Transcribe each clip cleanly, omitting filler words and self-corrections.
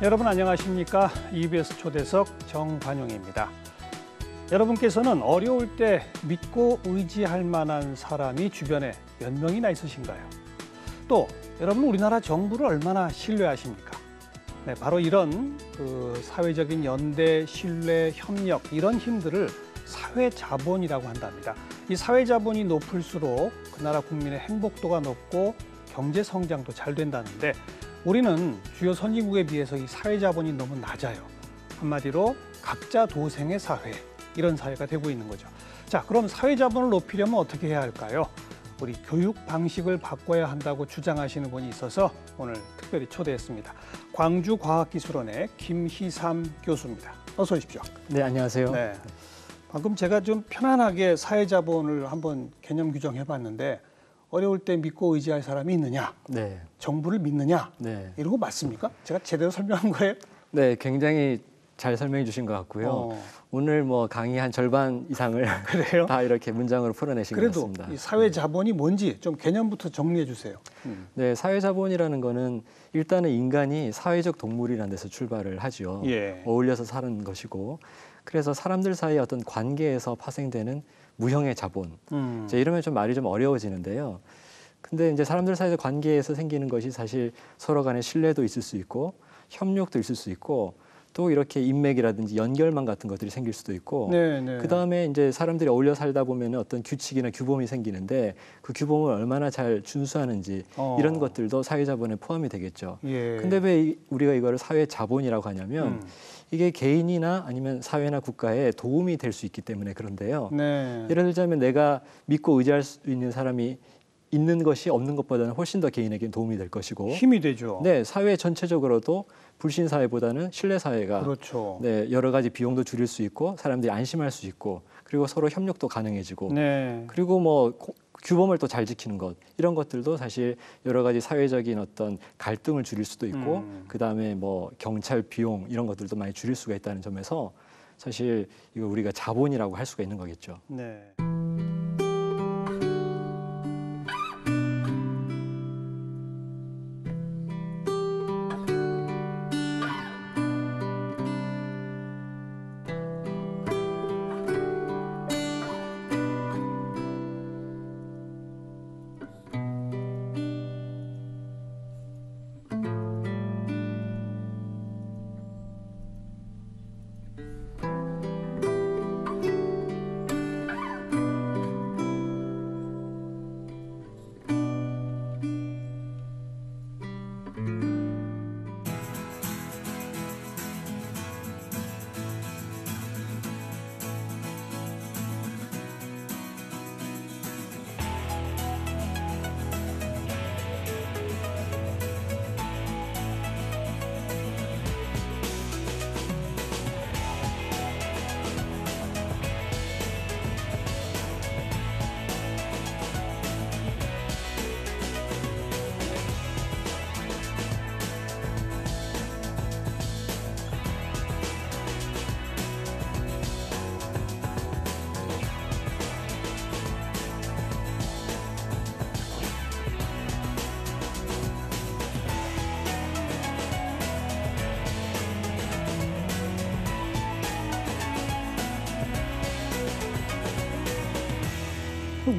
여러분 안녕하십니까? EBS 초대석 정관용입니다. 여러분께서는 어려울 때 믿고 의지할 만한 사람이 주변에 몇 명이나 있으신가요? 또 여러분 우리나라 정부를 얼마나 신뢰하십니까? 네, 바로 이런 사회적인 연대, 신뢰, 협력 이런 힘들을 사회자본이라고 한답니다. 이 사회자본이 높을수록 그 나라 국민의 행복도가 높고 경제 성장도 잘 된다는데 우리는 주요 선진국에 비해서 이 사회자본이 너무 낮아요. 한마디로 각자 도생의 사회, 이런 사회가 되고 있는 거죠. 자, 그럼 사회자본을 높이려면 어떻게 해야 할까요? 우리 교육 방식을 바꿔야 한다고 주장하시는 분이 있어서 오늘 특별히 초대했습니다. 광주과학기술원의 김희삼 교수입니다. 어서 오십시오. 네, 안녕하세요. 네, 방금 제가 좀 편안하게 사회자본을 한번 개념 규정해봤는데 어려울 때 믿고 의지할 사람이 있느냐, 네. 정부를 믿느냐, 네. 이런 거 맞습니까? 제가 제대로 설명한 거예요? 네, 굉장히 잘 설명해 주신 것 같고요. 오늘 뭐 강의 한 절반 이상을 그래요? 다 이렇게 문장으로 풀어내신 것 같습니다. 그래도 이 사회자본이 뭔지 좀 개념부터 정리해 주세요. 네, 사회자본이라는 거는 일단은 인간이 사회적 동물이라는 데서 출발을 하죠. 예. 어울려서 사는 것이고, 그래서 사람들 사이의 어떤 관계에서 파생되는 무형의 자본. 이제 이러면 좀 말이 좀 어려워지는데요. 근데 이제 사람들 사이의 관계에서 생기는 것이 사실 서로 간의 신뢰도 있을 수 있고 협력도 있을 수 있고 또 이렇게 인맥이라든지 연결망 같은 것들이 생길 수도 있고 그다음에 이제 사람들이 어울려 살다 보면 어떤 규칙이나 규범이 생기는데 그 규범을 얼마나 잘 준수하는지 이런 것들도 사회자본에 포함이 되겠죠. 예. 근데 왜 우리가 이거를 사회자본이라고 하냐면 이게 개인이나 아니면 사회나 국가에 도움이 될 수 있기 때문에 그런데요. 네. 예를 들자면 내가 믿고 의지할 수 있는 사람이 있는 것이 없는 것보다는 훨씬 더 개인에게 도움이 될 것이고 힘이 되죠. 네, 사회 전체적으로도 불신 사회보다는 신뢰 사회가 그렇죠. 네, 여러 가지 비용도 줄일 수 있고 사람들이 안심할 수 있고 그리고 서로 협력도 가능해지고 네. 그리고 뭐 규범을 또 잘 지키는 것 이런 것들도 사실 여러 가지 사회적인 어떤 갈등을 줄일 수도 있고 그다음에 뭐 경찰 비용 이런 것들도 많이 줄일 수가 있다는 점에서 사실 이거 우리가 자본이라고 할 수가 있는 거겠죠. 네.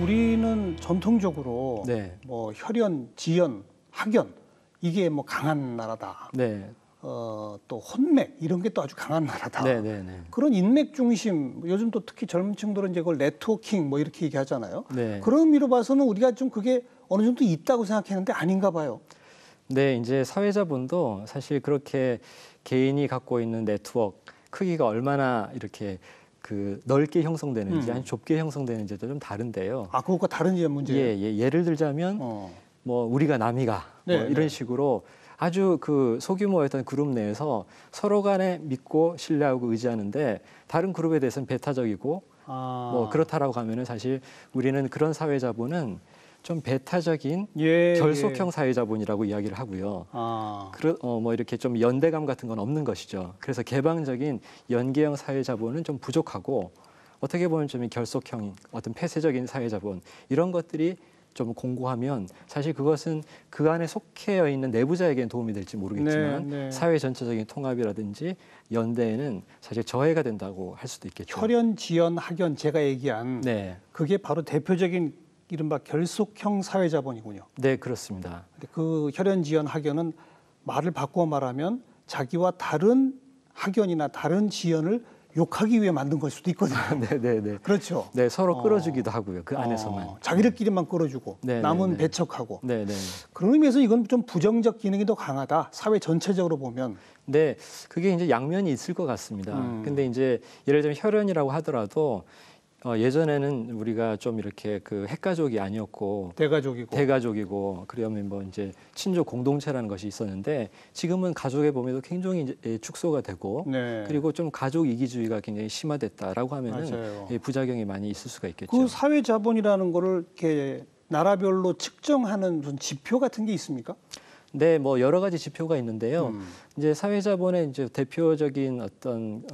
우리는 전통적으로 네. 뭐 혈연, 지연, 학연 이게 뭐 강한 나라다. 네. 또 혼맥 이런 게 또 아주 강한 나라다. 네, 네, 네. 그런 인맥 중심, 요즘 또 특히 젊은 층들은 이제 그걸 네트워킹 뭐 이렇게 얘기하잖아요. 네. 그런 의미로 봐서는 우리가 좀 그게 어느 정도 있다고 생각했는데 아닌가 봐요. 네, 이제 사회자본도 사실 그렇게 개인이 갖고 있는 네트워크 크기가 얼마나 이렇게 그 넓게 형성되는지 아니 좁게 형성되는지도 좀 다른데요. 아, 그것과 다른 문제예요? 예, 예를 들자면 뭐 우리가 남이가 네, 뭐 이런 식으로 아주 그 소규모의 어떤 그룹 내에서 서로 간에 믿고 신뢰하고 의지하는데 다른 그룹에 대해서는 배타적이고 뭐 그렇다라고 하면은 사실 우리는 그런 사회자본은 좀 배타적인 결속형 사회자본이라고 이야기를 하고요. 뭐 이렇게 좀 연대감 같은 건 없는 것이죠. 그래서 개방적인 연계형 사회자본은 좀 부족하고 어떻게 보면 좀 결속형 어떤 폐쇄적인 사회자본 이런 것들이 좀 공고하면 사실 그것은 그 안에 속해 있는 내부자에게는 도움이 될지 모르겠지만 네, 네. 사회 전체적인 통합이라든지 연대에는 사실 저해가 된다고 할 수도 있겠죠. 혈연, 지연, 학연 제가 얘기한 네, 그게 바로 대표적인 이른바 결속형 사회자본이군요. 네 그렇습니다. 근데 그 혈연, 지연, 학연은 말을 바꾸어 말하면 자기와 다른 학연이나 다른 지연을 욕하기 위해 만든 걸 수도 있거든요. 네, 네, 네. 그렇죠. 네, 서로 끌어주기도 하고요. 그 안에서만. 자기들끼리만 끌어주고 네, 남은 네, 네. 배척하고. 네, 네. 그런 의미에서 이건 좀 부정적 기능이 더 강하다. 사회 전체적으로 보면. 네, 그게 이제 양면이 있을 것 같습니다. 근데 이제 예를 들면 혈연이라고 하더라도 예전에는 우리가 좀 이렇게 그 핵가족이 아니었고 대가족이고 그러면 뭐 이제 친족 공동체라는 것이 있었는데 지금은 가족의 범위도 굉장히 이제 축소가 되고 네. 그리고 좀 가족 이기주의가 굉장히 심화됐다라고 하면은 맞아요. 부작용이 많이 있을 수가 있겠죠. 그 사회 자본이라는 거를 이렇게 나라별로 측정하는 무슨 지표 같은 게 있습니까? 네, 뭐 여러 가지 지표가 있는데요. 이제 사회자본의 이제 대표적인 어떤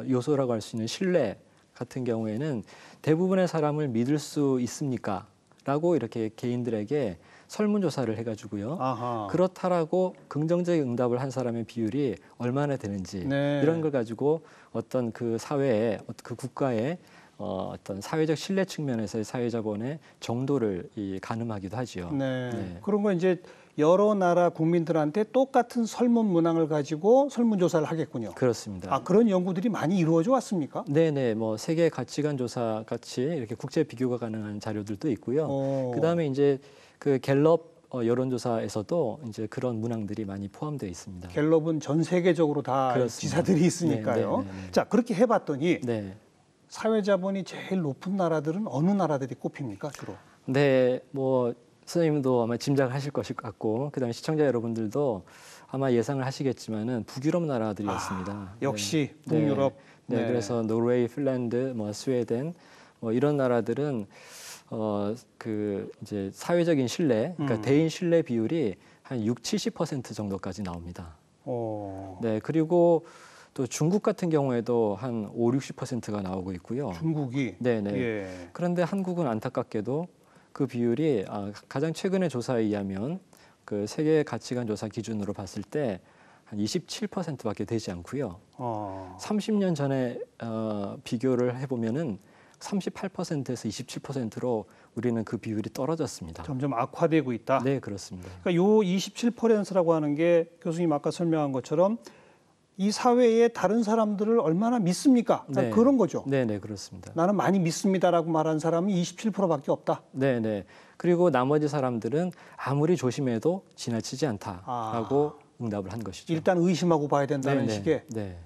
요소라고 할 수 있는 신뢰 같은 경우에는 대부분의 사람을 믿을 수 있습니까? 라고 이렇게 개인들에게 설문조사를 해가지고요. 아하. 그렇다라고 긍정적인 응답을 한 사람의 비율이 얼마나 되는지 네. 이런 걸 가지고 어떤 그 사회의 그 국가의 어떤 사회적 신뢰 측면에서의 사회자본의 정도를 가늠하기도 하지요. 네. 네. 그런 거 이제 여러 나라 국민들한테 똑같은 설문 문항을 가지고 설문조사를 하겠군요. 그렇습니다. 아, 그런 연구들이 많이 이루어져 왔습니까? 네네, 뭐 세계 가치관 조사 같이 이렇게 국제 비교가 가능한 자료들도 있고요. 오. 그다음에 이제 그 갤럽 여론조사에서도 이제 그런 문항들이 많이 포함되어 있습니다. 갤럽은 전 세계적으로 다 그렇습니다. 지사들이 있으니까요. 네, 네, 네, 네. 자, 그렇게 해봤더니 네, 사회자본이 제일 높은 나라들은 어느 나라들이 꼽힙니까, 주로? 네, 뭐 선생님도 아마 짐작하실 것일 것 같고, 그다음에 시청자 여러분들도 아마 예상을 하시겠지만은 북유럽 나라들이었습니다. 역시 네. 북유럽. 네, 그래서 노르웨이, 핀란드, 뭐 스웨덴, 뭐 이런 나라들은 그 이제 사회적인 신뢰, 그러니까 대인 신뢰 비율이 한 70% 정도까지 나옵니다. 네, 그리고 또 중국 같은 경우에도 한 60%가 나오고 있고요. 중국이. 네, 네. 예. 그런데 한국은 안타깝게도 그 비율이 가장 최근의 조사에 의하면 그 세계 가치관 조사 기준으로 봤을 때 한 27%밖에 되지 않고요. 30년 전에 비교를 해보면은 38%에서 27%로 우리는 그 비율이 떨어졌습니다. 점점 악화되고 있다. 네, 그렇습니다. 그러니까 요 27%라고 하는 게 교수님 아까 설명한 것처럼 이 사회에 다른 사람들을 얼마나 믿습니까? 네. 그런 거죠. 네, 네, 그렇습니다. 나는 많이 믿습니다라고 말한 사람이 27%밖에 없다. 네, 네. 그리고 나머지 사람들은 아무리 조심해도 지나치지 않다라고 응답을 한 것이죠. 일단 의심하고 봐야 된다는 네, 식의. 네.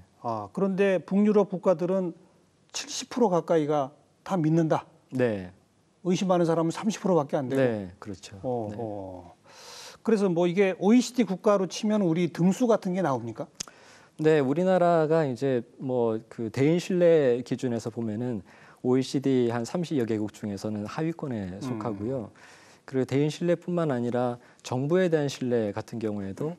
그런데 북유럽 국가들은 70% 가까이가 다 믿는다. 네. 의심하는 사람은 30%밖에 안 되고. 네, 그렇죠. 네. 그래서 뭐 이게 OECD 국가로 치면 우리 등수 같은 게 나옵니까? 네, 우리나라가 이제 뭐 그 대인 신뢰 기준에서 보면은 OECD 한 30여 개국 중에서는 하위권에 속하고요. 그리고 대인 신뢰뿐만 아니라 정부에 대한 신뢰 같은 경우에도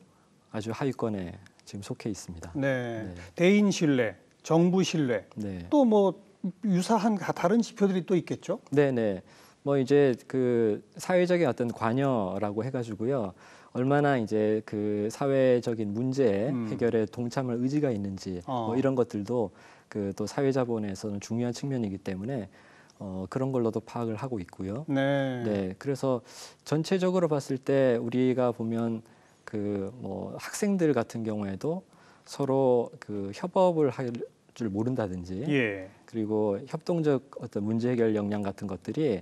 아주 하위권에 지금 속해 있습니다. 네. 네. 대인 신뢰, 정부 신뢰, 네. 또 뭐 유사한 다른 지표들이 또 있겠죠? 네, 네. 뭐 이제 그 사회적인 어떤 관여라고 해가지고요. 얼마나 이제 그 사회적인 문제 해결에 동참할 의지가 있는지 뭐 이런 것들도 그 또 사회자본에서는 중요한 측면이기 때문에 그런 걸로도 파악을 하고 있고요. 네. 네, 그래서 전체적으로 봤을 때 우리가 보면 그 뭐 학생들 같은 경우에도 서로 그 협업을 할 줄 모른다든지, 예. 그리고 협동적 어떤 문제 해결 역량 같은 것들이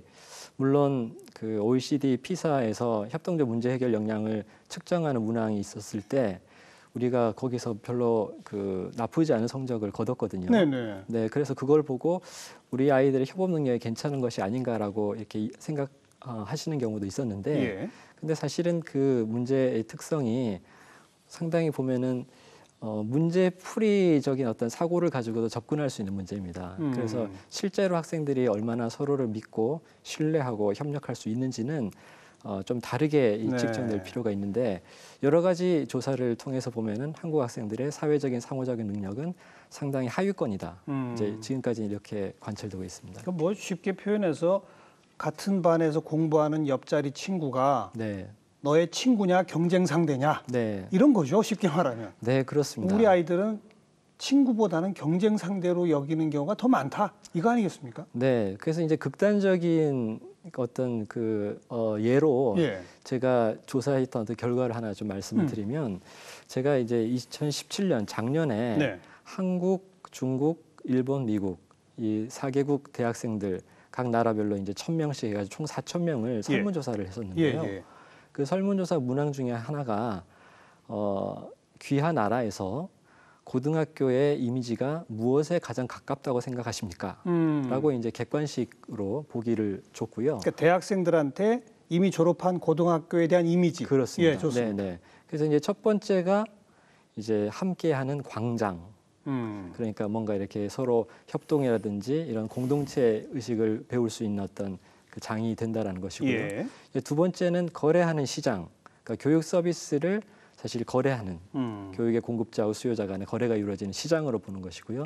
물론 그 OECD 피사에서 협동적 문제 해결 역량을 측정하는 문항이 있었을 때 우리가 거기서 별로 그 나쁘지 않은 성적을 거뒀거든요. 네네. 네, 그래서 그걸 보고 우리 아이들의 협업 능력이 괜찮은 것이 아닌가라고 이렇게 생각하시는 경우도 있었는데, 예. 근데 사실은 그 문제의 특성이 상당히 보면은 문제풀이적인 어떤 사고를 가지고도 접근할 수 있는 문제입니다. 그래서 실제로 학생들이 얼마나 서로를 믿고 신뢰하고 협력할 수 있는지는 좀 다르게 네. 측정될 필요가 있는데 여러 가지 조사를 통해서 보면은 한국 학생들의 사회적인 상호적인 능력은 상당히 하위권이다. 이제 지금까지 이렇게 관찰되고 있습니다. 그러니까 뭐 쉽게 표현해서 같은 반에서 공부하는 옆자리 친구가 네. 너의 친구냐 경쟁 상대냐 네. 이런 거죠. 쉽게 말하면. 네, 그렇습니다. 우리 아이들은 친구보다는 경쟁 상대로 여기는 경우가 더 많다. 이거 아니겠습니까? 네. 그래서 이제 극단적인 어떤 예로 예. 제가 조사했던 어떤 결과를 하나 좀 말씀을 드리면 제가 이제 2017년 작년에 네. 한국, 중국, 일본, 미국 이 4개국 대학생들 각 나라별로 이제 1,000명씩 해가지고 총 4,000명을 설문조사를 했었는데요. 예. 그 설문조사 문항 중에 하나가 귀하 나라에서 고등학교의 이미지가 무엇에 가장 가깝다고 생각하십니까? 라고 이제 객관식으로 보기를 줬고요. 그러니까 대학생들한테 이미 졸업한 고등학교에 대한 이미지. 그렇습니다. 예, 좋습니다. 네. 그래서 이제 첫 번째가 이제 함께하는 광장. 그러니까 뭔가 이렇게 서로 협동이라든지 이런 공동체 의식을 배울 수 있는 어떤 그 장이 된다라는 것이고요. 예. 두 번째는 거래하는 시장. 그러니까 교육 서비스를 사실 거래하는 교육의 공급자와 수요자 간의 거래가 이루어지는 시장으로 보는 것이고요.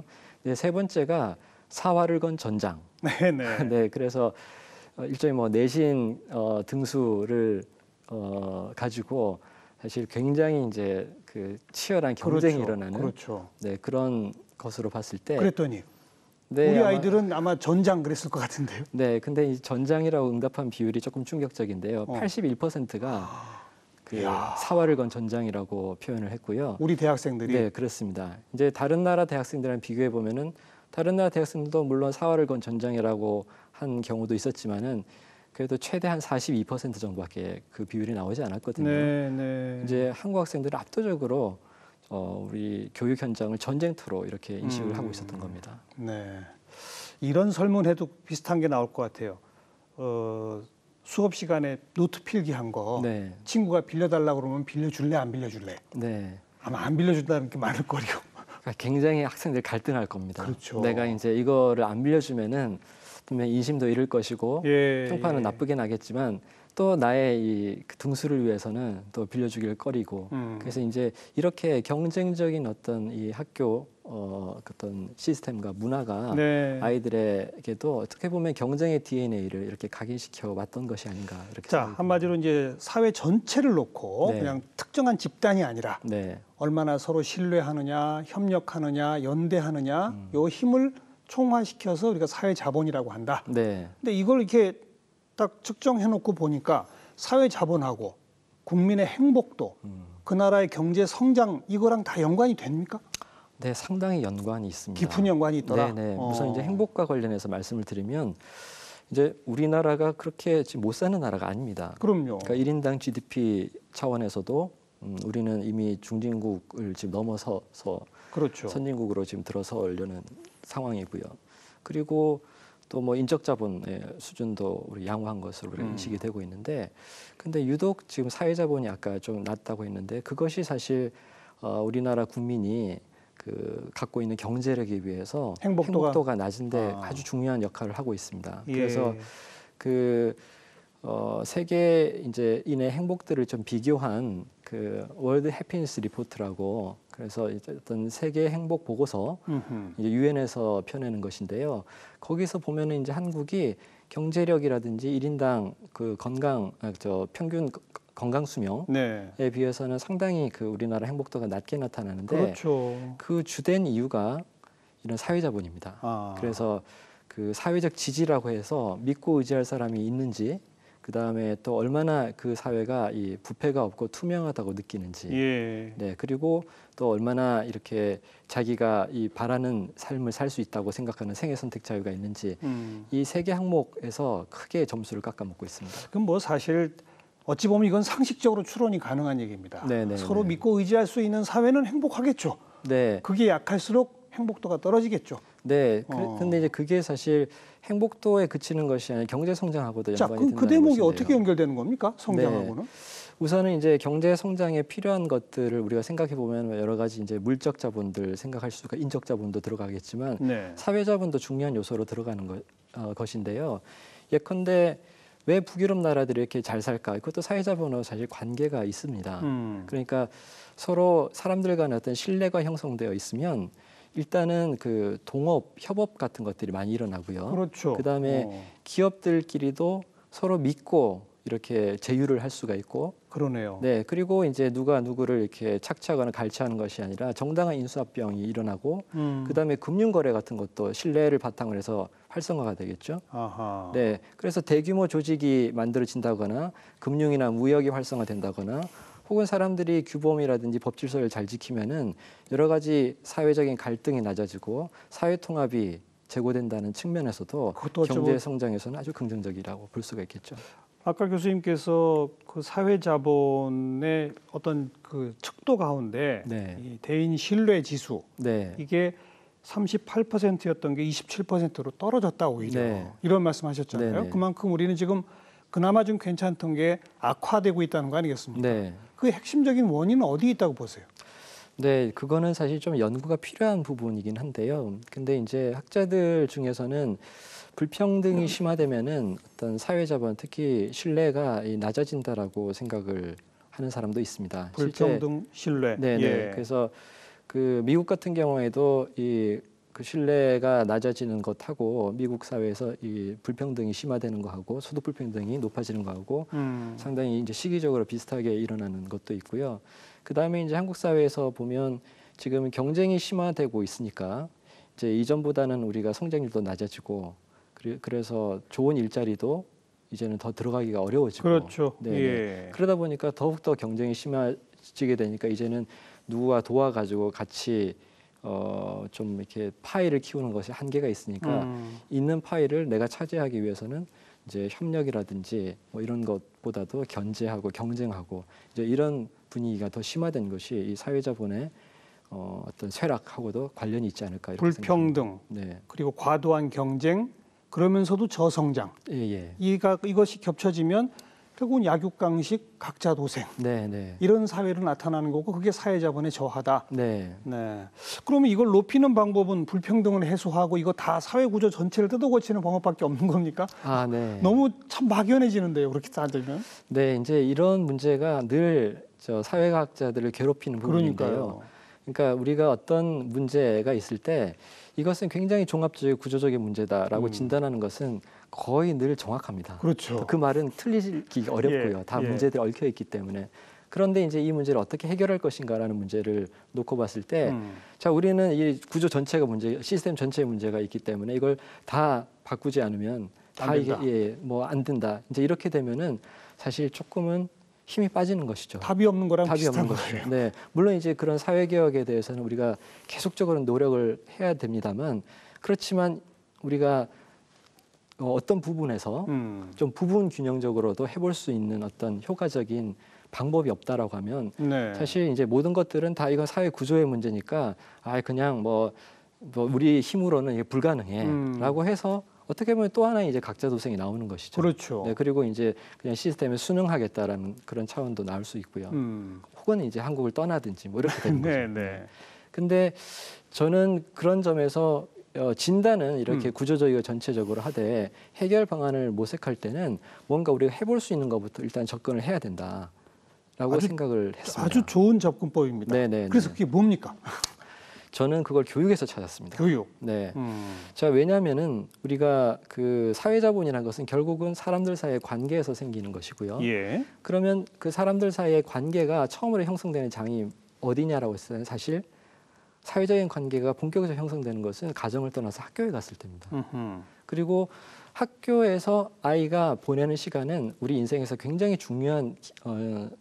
세 번째가 사활을 건 전장. 네네. 네, 그래서 일종의 뭐 내신 등수를 가지고 사실 굉장히 이제 그 치열한 경쟁이 그렇죠. 일어나는 그렇죠. 네, 그런 것으로 봤을 때 그랬더니 네, 우리 아이들은 아마 전장 그랬을 것 같은데요. 네, 근데 이 전장이라고 응답한 비율이 조금 충격적인데요. 81%가 그 이야. 사활을 건 전장이라고 표현을 했고요. 우리 대학생들이. 네, 그렇습니다. 이제 다른 나라 대학생들이랑 비교해 보면은 다른 나라 대학생들도 물론 사활을 건 전장이라고 한 경우도 있었지만은 그래도 최대 한 42% 정도밖에 그 비율이 나오지 않았거든요. 네. 이제 한국 학생들은 압도적으로 우리 교육 현장을 전쟁터로 이렇게 인식을 하고 있었던 겁니다. 네. 이런 설문해도 비슷한 게 나올 것 같아요. 수업 시간에 노트 필기한 거 네. 친구가 빌려달라고 그러면 빌려줄래 안 빌려줄래? 네. 아마 안 빌려준다는 게 많을 거리고. 그러니까 굉장히 학생들 갈등할 겁니다. 그렇죠. 내가 이제 이거를 안 빌려주면은 분명 인심도 잃을 것이고 평판은 나쁘게 나겠지만 또 나의 이 등수를 위해서는 또 빌려주길 꺼리고 그래서 이제 이렇게 경쟁적인 어떤 이 학교 어떤 시스템과 문화가 네. 아이들에게도 어떻게 보면 경쟁의 DNA를 이렇게 각인시켜 왔던 것이 아닌가 이렇게 자, 생각이 한마디로 이제 사회 전체를 놓고 네. 그냥 특정한 집단이 아니라 듭니다. 네. 얼마나 서로 신뢰하느냐, 협력하느냐, 연대하느냐, 요 힘을 총화시켜서 우리가 사회 자본이라고 한다. 네. 근데 이걸 이렇게 딱 측정해 놓고 보니까 사회 자본하고 국민의 행복도 그 나라의 경제 성장 이거랑 다 연관이 됩니까? 네, 상당히 연관이 있습니다. 깊은 연관이 있더라. 네. 우선 이제 행복과 관련해서 말씀을 드리면 이제 우리나라가 그렇게 지금 못 사는 나라가 아닙니다. 그럼요. 그러니까 1인당 GDP 차원에서도 우리는 이미 중진국을 지금 넘어서서 그렇죠. 선진국으로 지금 들어서려는 상황이고요. 그리고 또 뭐 인적 자본의 수준도 우리 양호한 것으로 인식이 되고 있는데, 근데 유독 지금 사회 자본이 아까 좀 낮다고 했는데 그것이 사실 우리나라 국민이 그 갖고 있는 경제력에 비해서 행복도가 낮은데 아주 중요한 역할을 하고 있습니다. 예. 그래서 그 세계 이제 인의 행복들을 좀 비교한 그 월드 해피니스 리포트라고 그래서 이제 어떤 세계 행복 보고서 이제 유엔에서 펴내는 것인데요. 거기서 보면은 이제 한국이 경제력이라든지 1인당 그 평균 건강 수명에 비해서는 상당히 그 우리나라 행복도가 낮게 나타나는데 그렇죠. 그 주된 이유가 이런 사회 자본입니다. 그래서 그 사회적 지지라고 해서 믿고 의지할 사람이 있는지, 그 다음에 또 얼마나 그 사회가 이 부패가 없고 투명하다고 느끼는지, 네, 그리고 또 얼마나 이렇게 자기가 이 바라는 삶을 살 수 있다고 생각하는 생애 선택 자유가 있는지, 이 세 개 항목에서 크게 점수를 깎아먹고 있습니다. 그럼 뭐 사실 어찌 보면 이건 상식적으로 추론이 가능한 얘기입니다. 서로 믿고 의지할 수 있는 사회는 행복하겠죠. 네. 그게 약할수록 행복도가 떨어지겠죠. 네. 근데 이제 그게 사실 행복도에 그치는 것이 아니라 경제 성장하고도 연관이 된다는 그 대목이 것인데요. 어떻게 연결되는 겁니까? 성장하고는? 네. 우선은 이제 경제 성장에 필요한 것들을 우리가 생각해 보면 여러 가지 이제 물적 자본들 생각할 수가, 인적 자본도 들어가겠지만 사회 자본도 중요한 요소로 들어가는 것인데요. 예컨대 왜 북유럽 나라들이 이렇게 잘 살까? 그것도 사회 자본하고 사실 관계가 있습니다. 그러니까 서로 사람들 간의 어떤 신뢰가 형성되어 있으면 일단은 그 동업, 협업 같은 것들이 많이 일어나고요. 그렇죠. 그다음에 기업들끼리도 서로 믿고 이렇게 제휴를 할 수가 있고, 그러네요. 네, 그리고 이제 누가 누구를 이렇게 착취하거나 갈취하는 것이 아니라 정당한 인수합병이 일어나고, 그다음에 금융거래 같은 것도 신뢰를 바탕으로 해서 활성화가 되겠죠. 아하. 네, 그래서 대규모 조직이 만들어진다거나 금융이나 무역이 활성화된다거나 혹은 사람들이 규범이라든지 법 질서를 잘 지키면은 여러 가지 사회적인 갈등이 낮아지고 사회 통합이 제고된다는 측면에서도 그것도 경제 성장에서는 아주 긍정적이라고 볼 수가 있겠죠. 아까 교수님께서 그 사회자본의 어떤 그 척도 가운데 네. 이 대인 신뢰 지수 네. 이게 38%였던 게 27%로 떨어졌다 오히려 네. 이런 말씀하셨잖아요. 네네. 그만큼 우리는 지금 그나마 좀 괜찮던 게 악화되고 있다는 거 아니겠습니까? 네. 그 핵심적인 원인은 어디 있다고 보세요? 네, 그거는 사실 좀 연구가 필요한 부분이긴 한데요. 근데 이제 학자들 중에서는 불평등이 심화되면은 어떤 사회자본, 특히 신뢰가 낮아진다라고 생각을 하는 사람도 있습니다. 불평등, 신뢰. 네네. 예. 그래서 그 미국 같은 경우에도 이 그 신뢰가 낮아지는 것하고 미국 사회에서 이 불평등이 심화되는 거하고 소득 불평등이 높아지는 거하고 상당히 이제 시기적으로 비슷하게 일어나는 것도 있고요. 그 다음에 이제 한국 사회에서 보면 지금 경쟁이 심화되고 있으니까 이제 이전보다는 우리가 성장률도 낮아지고 그래서 좋은 일자리도 이제는 더 들어가기가 어려워지고 그렇죠. 네. 예. 그러다 보니까 더욱더 경쟁이 심해지게 되니까 이제는 누구와 도와가지고 같이 좀 이렇게 파이를 키우는 것이 한계가 있으니까 있는 파이를 내가 차지하기 위해서는 이제 협력이라든지 뭐 이런 것보다도 견제하고 경쟁하고 이제 이런 분위기가 더 심화된 것이 이 사회자본의 어떤 쇠락하고도 관련이 있지 않을까 이렇게 불평등, 네. 그리고 과도한 경쟁, 그러면서도 저성장. 예. 이것이 겹쳐지면 결국은 약육강식, 각자 도생. 네. 이런 사회로 나타나는 거고 그게 사회자본의 저하다. 네. 네. 그러면 이걸 높이는 방법은 불평등을 해소하고 이거 다 사회 구조 전체를 뜯어고치는 방법밖에 없는 겁니까? 아, 네. 너무 참 막연해지는데요. 그렇게 따지면. 네, 이제 이런 문제가 늘 저 사회과학자들을 괴롭히는 부분인데요. 그러니까 우리가 어떤 문제가 있을 때 이것은 굉장히 종합적이고 구조적인 문제다라고 진단하는 것은 거의 늘 정확합니다. 그렇죠. 그 말은 틀리기 어렵고요. 다 문제들이 얽혀 있기 때문에. 그런데 이제 이 문제를 어떻게 해결할 것인가라는 문제를 놓고 봤을 때, 자, 우리는 이 구조 전체가 시스템 전체의 문제가 있기 때문에 이걸 다 바꾸지 않으면 다 이게 뭐 안 된다. 이제 이렇게 되면은 사실 조금은 힘이 빠지는 것이죠. 답이 없는 거랑 답이 비슷한 없는 거예요. 것이죠. 네, 물론 이제 그런 사회 개혁에 대해서는 우리가 계속적으로 노력을 해야 됩니다만, 그렇지만 우리가 어떤 부분에서 좀 부분 균형적으로도 해볼 수 있는 어떤 효과적인 방법이 없다라고 하면 네. 사실 이제 모든 것들은 다 이건 사회 구조의 문제니까 그냥 뭐 우리 힘으로는 이게 불가능해라고 해서 어떻게 보면 또 하나의 이제 각자 도생이 나오는 것이죠. 그렇죠. 네, 그리고 이제 그냥 시스템에 순응하겠다라는 그런 차원도 나올 수 있고요. 혹은 이제 한국을 떠나든지 뭐 이렇게 되는 거죠. 네. 근데 저는 그런 점에서 진단은 이렇게 구조적이고 전체적으로 하되 해결 방안을 모색할 때는 뭔가 우리가 해볼 수 있는 것부터 일단 접근을 해야 된다라고 생각을 했습니다. 아주 좋은 접근법입니다. 네네. 그래서 그게 뭡니까? 저는 그걸 교육에서 찾았습니다. 교육. 네. 자, 왜냐하면은 우리가 그 사회자본이라는 것은 결국은 사람들 사이의 관계에서 생기는 것이고요. 예. 그러면 그 사람들 사이의 관계가 처음으로 형성되는 장이 어디냐라고 했을 때 사실 사회적인 관계가 본격적으로 형성되는 것은 가정을 떠나서 학교에 갔을 때입니다. 그리고 학교에서 아이가 보내는 시간은 우리 인생에서 굉장히 중요한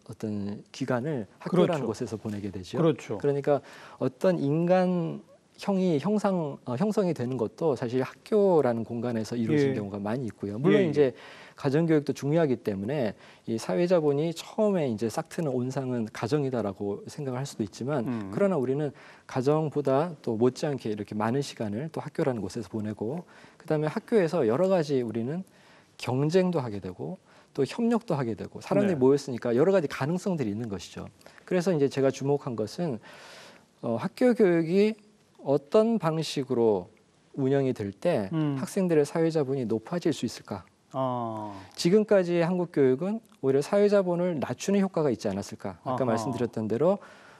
어떤 기간을 학교라는 그렇죠. 곳에서 보내게 되죠. 그렇죠. 그러니까 어떤 인간형이 형성이 되는 것도 사실 학교라는 공간에서 이루어진 경우가 많이 있고요. 물론 이제 가정교육도 중요하기 때문에 이 사회자본이 처음에 이제 싹 트는 온상은 가정이다라고 생각을 할 수도 있지만 그러나 우리는 가정보다 또 못지않게 이렇게 많은 시간을 또 학교라는 곳에서 보내고 그다음에 학교에서 여러 가지 우리는 경쟁도 하게 되고 또 협력도 하게 되고 사람들이 모였으니까 여러 가지 가능성들이 있는 것이죠. 그래서 이제 제가 주목한 것은 학교 교육이 어떤 방식으로 운영이 될 때 학생들의 사회자본이 높아질 수 있을까? 지금까지의 한국 교육은 오히려 사회자본을 낮추는 효과가 있지 않았을까? 아까 말씀드렸던 대로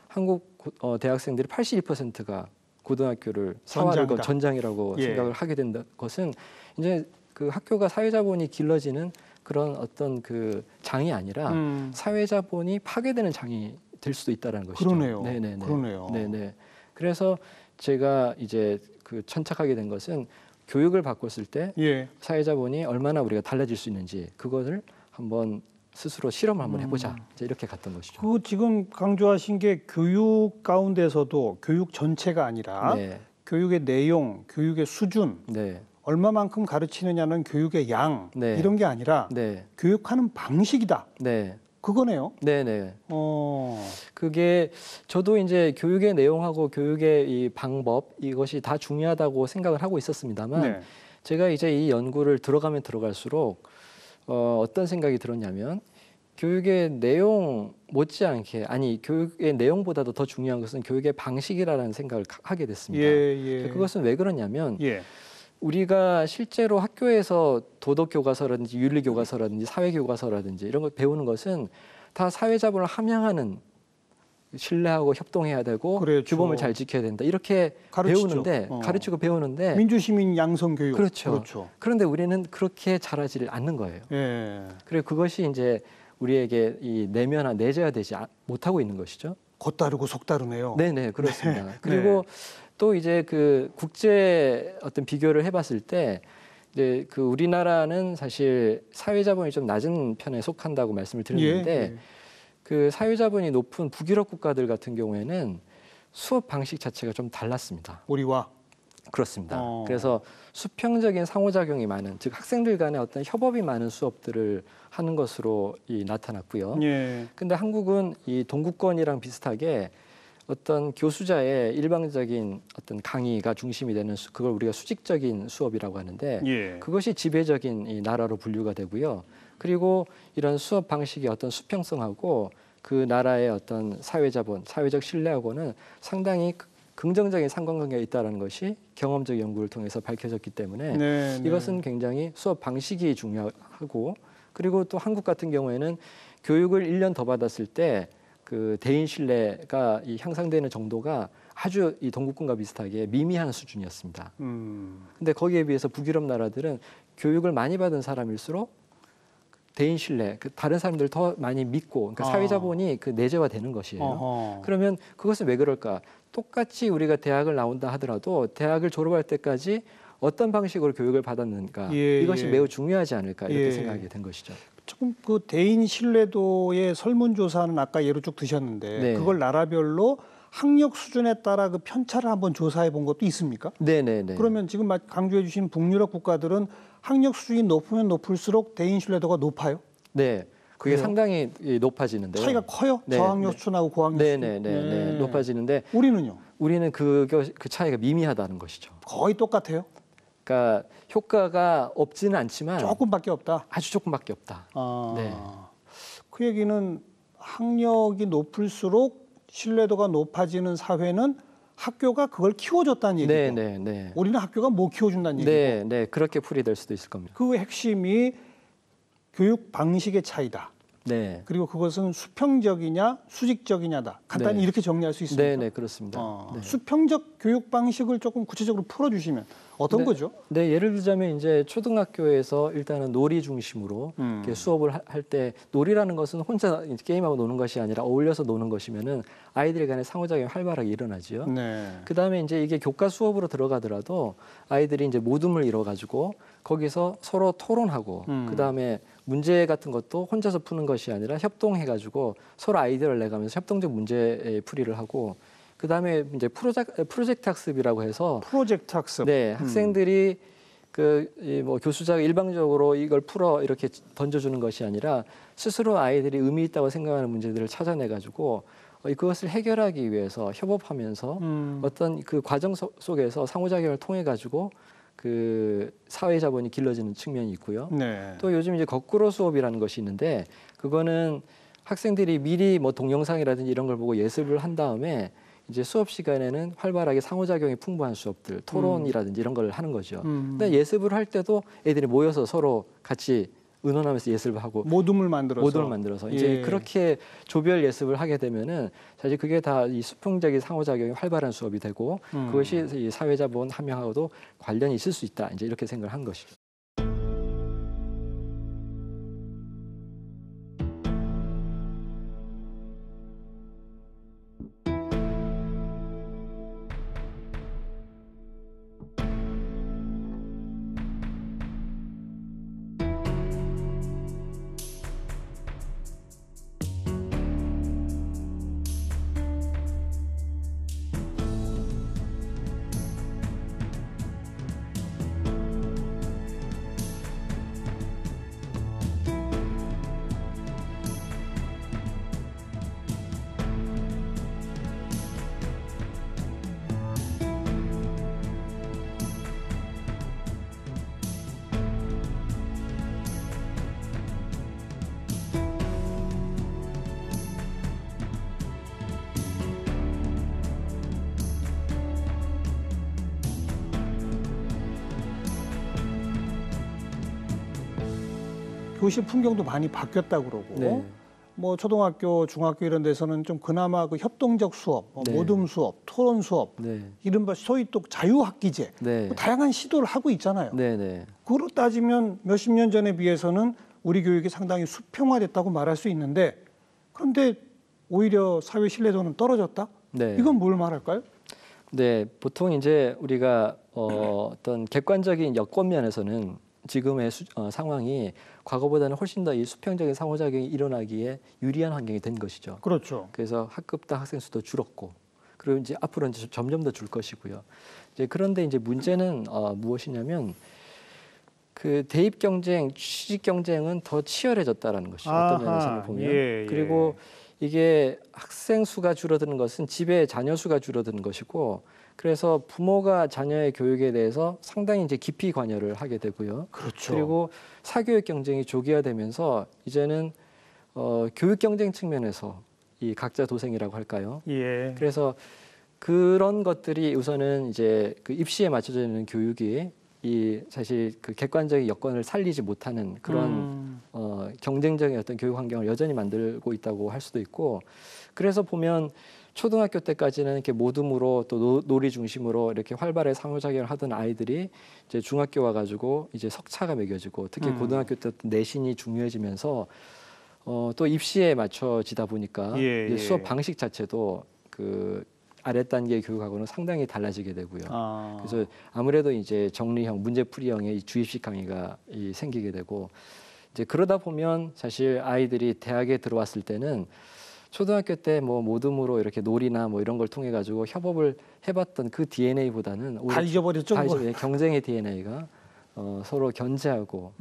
한국 대학생들이 82%가 고등학교를 사활을 건 전장이다. 전장이라고 예. 생각을 하게 된 것은 이제 그 학교가 사회자본이 길러지는 그런 어떤 그 장이 아니라 사회자본이 파괴되는 장이 될 수도 있다라는 것이죠. 그러네요. 네네네. 그러네요. 네네. 그래서 제가 이제 그 천착하게 된 것은 교육을 바꿨을 때 예. 사회자본이 얼마나 우리가 달라질 수 있는지 그것을 한번 스스로 실험을 한번 해보자. 이제 이렇게 갔던 것이죠. 그 지금 강조하신 게 교육 가운데서도 교육 전체가 아니라 네. 교육의 내용, 교육의 수준, 네. 얼마만큼 가르치느냐는 교육의 양 네. 이런 게 아니라 네. 교육하는 방식이다. 네. 그거네요. 네네. 어. 그게 저도 이제 교육의 내용하고 교육의 이 방법 이것이 다 중요하다고 생각을 하고 있었습니다만 네. 제가 이제 이 연구를 들어가면 들어갈수록 어떤 생각이 들었냐면 교육의 내용 못지않게 아니 교육의 내용보다도 더 중요한 것은 교육의 방식이라는 생각을 하게 됐습니다. 예. 그것은 왜 그러냐면 예. 우리가 실제로 학교에서 도덕 교과서라든지 윤리 교과서라든지 사회 교과서라든지 이런 걸 배우는 것은 다 사회자본을 함양하는 신뢰하고 협동해야 되고 그렇죠. 규범을 잘 지켜야 된다 이렇게 가르치죠. 배우는데 가르치고 배우는데 민주시민 양성 교육. 그렇죠. 그런데 우리는 그렇게 잘하지를 않는 거예요. 예. 그리고 그것이 이제 우리에게 이 내재화되지 못하고 있는 것이죠. 겉다르고 속다르네요. 네네 그렇습니다. 그리고 또 이제 그 국제 어떤 비교를 해봤을 때 이제 그 우리나라는 사실 사회자본이 좀 낮은 편에 속한다고 말씀을 드렸는데 예. 그 사회자본이 높은 북유럽 국가들 같은 경우에는 수업 방식 자체가 좀 달랐습니다. 우리와 그렇습니다. 그래서 수평적인 상호작용이 많은 즉 학생들 간의 어떤 협업이 많은 수업들을 하는 것으로 나타났고요. 예. 근데 한국은 이 동구권이랑 비슷하게 어떤 교수자의 일방적인 어떤 강의가 중심이 되는 그걸 우리가 수직적인 수업이라고 하는데 예. 그것이 지배적인 이 나라로 분류가 되고요. 그리고 이런 수업 방식의 어떤 수평성하고 그 나라의 어떤 사회자본, 사회적 신뢰하고는 상당히 긍정적인 상관관계가 있다는 것이 경험적 연구를 통해서 밝혀졌기 때문에 이것은 굉장히 수업 방식이 중요하고 그리고 또 한국 같은 경우에는 교육을 1년 더 받았을 때 그 대인 신뢰가 향상되는 정도가 아주 이 동구권과 비슷하게 미미한 수준이었습니다. 근데 거기에 비해서 북유럽 나라들은 교육을 많이 받은 사람일수록 대인 신뢰, 다른 사람들을 더 많이 믿고, 그러니까 사회자본이 그 내재화되는 것이에요. 그러면 그것은 왜 그럴까? 똑같이 우리가 대학을 나온다 하더라도 대학을 졸업할 때까지 어떤 방식으로 교육을 받았는가 이것이 매우 중요하지 않을까 이렇게 생각하게 된 것이죠. 조금 그 대인 신뢰도의 설문조사는 아까 예로 쭉 드셨는데 그걸 나라별로 학력 수준에 따라 그 편차를 한번 조사해 본 것도 있습니까? 네네네. 그러면 지금 강조해 주신 북유럽 국가들은 학력 수준이 높으면 높을수록 대인 신뢰도가 높아요? 네. 그게 상당히 높아지는데요. 차이가 커요? 저학력 수준하고 고학력 수준? 네네네. 높아지는데 우리는요? 우리는 그 차이가 미미하다는 것이죠. 거의 똑같아요? 그러니까 효과가 없지는 않지만 조금밖에 없다? 아주 조금밖에 없다. 네. 그 얘기는 학력이 높을수록 신뢰도가 높아지는 사회는 학교가 그걸 키워줬다는 얘기고 네네네. 우리는 학교가 못 키워준다는 얘기고 네. 그렇게 풀이될 수도 있을 겁니다. 그 핵심이 교육 방식의 차이다. 네. 그리고 그것은 수평적이냐 수직적이냐다. 간단히 이렇게 정리할 수 있습니까? 네, 그렇습니다. 수평적 교육 방식을 조금 구체적으로 풀어주시면 어떤 거죠? 네, 예를 들자면 이제 초등학교에서 일단은 놀이 중심으로 이렇게 수업을 할 때 놀이라는 것은 혼자 게임하고 노는 것이 아니라 어울려서 노는 것이면은 아이들 간의 상호작용이 활발하게 일어나지요. 그 다음에 이제 이게 교과 수업으로 들어가더라도 아이들이 이제 모둠을 이뤄가지고 거기서 서로 토론하고 그 다음에 문제 같은 것도 혼자서 푸는 것이 아니라 협동해가지고 서로 아이디어를 내가면서 협동적 문제 풀이를 하고 그 다음에 이제 프로젝트 학습이라고 해서 프로젝트 학습. 네, 학생들이 뭐 교수자가 일방적으로 이걸 풀어 이렇게 던져주는 것이 아니라 스스로 아이들이 의미 있다고 생각하는 문제들을 찾아내가지고 그것을 해결하기 위해서 협업하면서 어떤 그 과정 속에서 상호작용을 통해 가지고 그 사회자본이 길러지는 측면이 있고요. 또 요즘 이제 거꾸로 수업이라는 것이 있는데 그거는 학생들이 미리 뭐 동영상이라든지 이런 걸 보고 예습을 한 다음에 이제 수업 시간에는 활발하게 상호작용이 풍부한 수업들, 토론이라든지 이런 걸 하는 거죠. 근데 예습을 할 때도 애들이 모여서 서로 같이 의논하면서 예습을 하고 모둠을 만들어서 이제 예. 그렇게 조별 예습을 하게 되면은 사실 그게 다 이 수평적인 상호작용이 활발한 수업이 되고 그것이 이 사회자본 함양하고도 관련이 있을 수 있다. 이제 이렇게 생각을 한 것이죠. 교실 풍경도 많이 바뀌었다고 그러고 네. 뭐 초등학교, 중학교 이런 데서는 좀 그나마 그 협동적 수업, 뭐 네. 모둠 수업, 토론 수업, 네. 이른바 소위 또 자유학기제 네. 뭐 다양한 시도를 하고 있잖아요. 네. 네. 그로 따지면 몇십 년 전에 비해서는 우리 교육이 상당히 수평화됐다고 말할 수 있는데 그런데 오히려 사회 신뢰도는 떨어졌다? 네. 이건 뭘 말할까요? 네, 보통 이제 우리가 어떤 객관적인 여건 면에서는 지금의 상황이 과거보다는 훨씬 더 이 수평적인 상호작용이 일어나기에 유리한 환경이 된 것이죠. 그렇죠. 그래서 학급당 학생 수도 줄었고, 그리고 이제 앞으로는 이제 점점 더 줄 것이고요. 이제 그런데 이제 문제는 무엇이냐면 그 대입 경쟁, 취직 경쟁은 더 치열해졌다라는 것이죠. 어떤 면에서는 보면. 예. 그리고 이게 학생 수가 줄어드는 것은 집의 자녀 수가 줄어드는 것이고, 그래서 부모가 자녀의 교육에 대해서 상당히 이제 깊이 관여를 하게 되고요. 그렇죠. 그리고 사교육 경쟁이 조기화되면서 이제는 교육 경쟁 측면에서 이 각자 도생이라고 할까요? 예. 그래서 그런 것들이 우선은 이제 그 입시에 맞춰져 있는 교육이 이 사실 그 객관적인 여건을 살리지 못하는 그런 경쟁적인 어떤 교육 환경을 여전히 만들고 있다고 할 수도 있고, 그래서 보면 초등학교 때까지는 이렇게 모둠으로 또 놀이 중심으로 이렇게 활발하게 상호작용을 하던 아이들이 이제 중학교 와가지고 이제 석차가 매겨지고 특히 고등학교 때 내신이 중요해지면서 또 입시에 맞춰지다 보니까 예, 예. 수업 방식 자체도 그 아랫단계 교육하고는 상당히 달라지게 되고요. 그래서 아무래도 이제 정리형, 문제풀이형의 이 주입식 강의가 생기게 되고, 이제 그러다 보면 사실 아이들이 대학에 들어왔을 때는 초등학교 때 뭐 모둠으로 이렇게 놀이나 뭐 이런 걸 통해 가지고 협업을 해봤던 그 DNA보다는 다 잊어버렸죠. 경쟁의 DNA가 서로 견제하고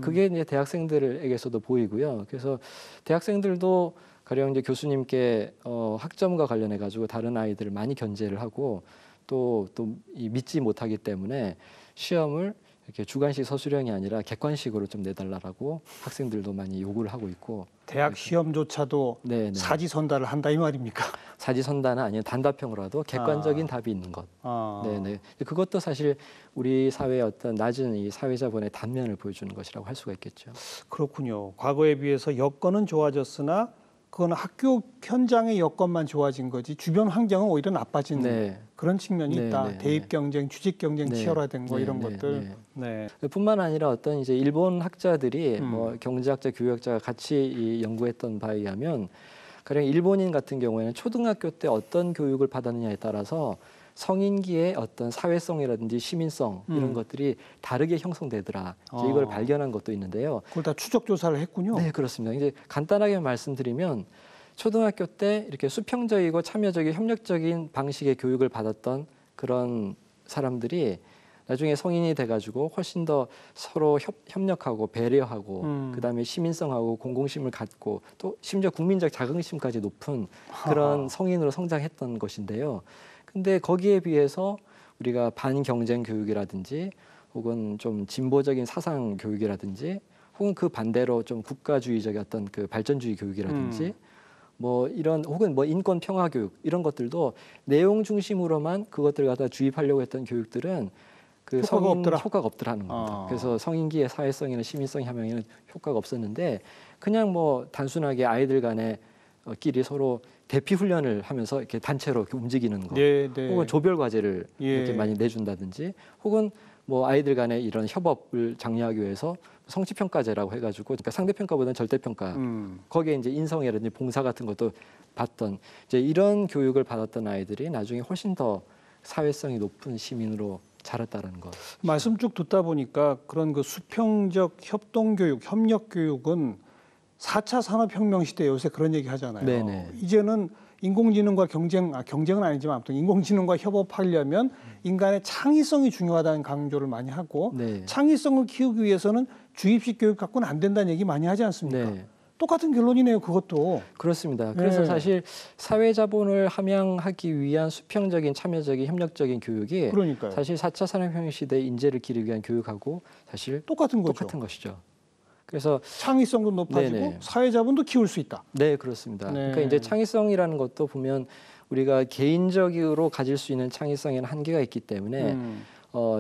그게 이제 대학생들에게서도 보이고요. 그래서 대학생들도 가령 이제 교수님께 학점과 관련해 가지고 다른 아이들을 많이 견제를 하고 또 믿지 못하기 때문에 시험을 이렇게 주관식 서술형이 아니라 객관식으로 좀 내달라라고 학생들도 많이 요구를 하고 있고, 대학 시험조차도 네네. 사지선다를 한다 이 말입니까? 사지선다는 아니면 단답형으로라도 객관적인 답이 있는 것. 네네. 그것도 사실 우리 사회의 어떤 낮은 이 사회자본의 단면을 보여주는 것이라고 할 수가 있겠죠. 그렇군요. 과거에 비해서 여건은 좋아졌으나 그건 학교 현장의 여건만 좋아진 거지 주변 환경은 오히려 나빠진 네. 그런 측면이 네, 있다. 네, 대입 경쟁, 취직 경쟁 네. 치열화된 거 네, 이런 네, 것들. 네. 뿐만 아니라 어떤 이제 일본 학자들이 뭐 경제학자, 교육학자가 같이 연구했던 바에 의하면 가령 일본인 같은 경우에는 초등학교 때 어떤 교육을 받았느냐에 따라서 성인기의 어떤 사회성이라든지 시민성 이런 것들이 다르게 형성되더라. 이걸 발견한 것도 있는데요. 그걸 다 추적 조사를 했군요. 네, 그렇습니다. 이제 간단하게 말씀드리면 초등학교 때 이렇게 수평적이고 참여적이고 협력적인 방식의 교육을 받았던 그런 사람들이 나중에 성인이 돼가지고 훨씬 더 서로 협력하고 배려하고 그다음에 시민성하고 공공심을 갖고 또 심지어 국민적 자긍심까지 높은 그런 성인으로 성장했던 것인데요. 근데 거기에 비해서 우리가 반경쟁 교육이라든지 혹은 좀 진보적인 사상 교육이라든지 혹은 그 반대로 좀 국가주의적인 어떤 그 발전주의 교육이라든지 뭐 이런 혹은 뭐 인권 평화 교육 이런 것들도 내용 중심으로만 그것들을 갖다 주입하려고 했던 교육들은 그 효과가 없더라. 효과가 없더라는 겁니다. 그래서 성인기의 사회성이나 시민성 함양에는 효과가 없었는데 그냥 뭐 단순하게 아이들 간에 끼리 서로 대피 훈련을 하면서 이렇게 단체로 이렇게 움직이는 거, 혹은 조별 과제를 이렇게 많이 내준다든지, 혹은 뭐 아이들 간의 이런 협업을 장려하기 위해서 성취평가제라고 해가지고, 그러니까 상대평가보다는 절대평가, 거기에 이제 인성이라든지 봉사 같은 것도 받던, 이제 이런 교육을 받았던 아이들이 나중에 훨씬 더 사회성이 높은 시민으로 자랐다는 것. 말씀 쭉 듣다 보니까 그런 그 수평적 협동교육, 협력교육은 4차 산업혁명 시대 요새 그런 얘기 하잖아요. 네네. 이제는 인공지능과 경쟁은 아니지만 아무튼 인공지능과 협업하려면 인간의 창의성이 중요하다는 강조를 많이 하고, 네. 창의성을 키우기 위해서는 주입식 교육 갖고는 안 된다는 얘기 많이 하지 않습니까? 네. 똑같은 결론이네요, 그것도. 그렇습니다. 그래서 사실 사회자본을 함양하기 위한 수평적인, 참여적인, 협력적인 교육이 그러니까요. 사실 4차 산업혁명 시대의 인재를 기르기 위한 교육하고 사실 똑같은 거죠. 똑같은 것이죠. 그래서 창의성도 높아지고 네네. 사회자본도 키울 수 있다. 네, 그렇습니다. 네. 그러니까 이제 창의성이라는 것도 보면 우리가 개인적으로 가질 수 있는 창의성에는 한계가 있기 때문에